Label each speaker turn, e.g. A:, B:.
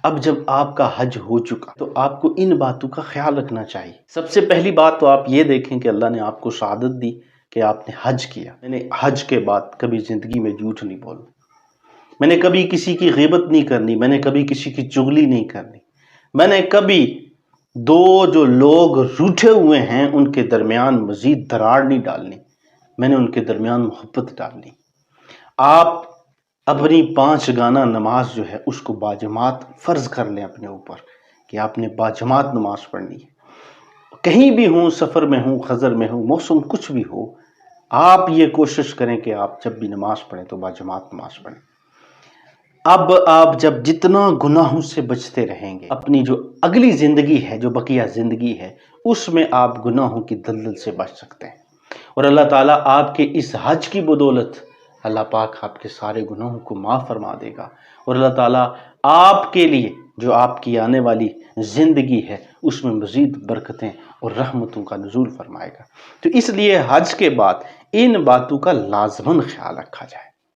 A: اب جب آپ کا حج ہو چکا تو آپ کو ان باتوں کا خیال رکھنا چاہیے۔ سب سے پہلی بات تو آپ یہ دیکھیں کہ اللہ نے آپ کو شہادت دی کہ آپ نے حج کیا۔ میں نے حج کے بعد کبھی زندگی میں جھوٹ نہیں بولنا، میں نے کبھی کسی کی غیبت نہیں کرنی، میں نے کبھی کسی کی چغلی نہیں کرنی، میں نے کبھی دو جو لوگ روٹھے ہوئے ہیں ان کے درمیان مزید دراڑ نہیں ڈالنی، میں نے ان کے درمیان محبت ڈالنی۔ آپ اپنی 5 گانا نماز جو ہے اس کو باجماعت فرض کر لیں اپنے اوپر کہ آپ نے باجماعت نماز پڑھنی ہے۔ کہیں بھی ہوں، سفر میں ہوں، خضر میں ہوں، موسم کچھ بھی ہو، آپ یہ کوشش کریں کہ آپ جب بھی نماز پڑھیں تو باجماعت نماز پڑھیں۔ اب آپ جب جتنا گناہوں سے بچتے رہیں گے، اپنی جو اگلی زندگی ہے، جو بقیہ زندگی ہے، اس میں آپ گناہوں کی دلدل سے بچ سکتے ہیں، اور اللہ تعالیٰ آپ کے اس حج کی بدولت اللہ پاک آپ کے سارے گناہوں کو معاف فرما دے گا، اور اللہ تعالیٰ آپ کے لیے جو آپ کی آنے والی زندگی ہے اس میں مزید برکتیں اور رحمتوں کا نزول فرمائے گا۔ تو اس لیے حج کے بعد ان باتوں کا لازماً خیال رکھا جائے۔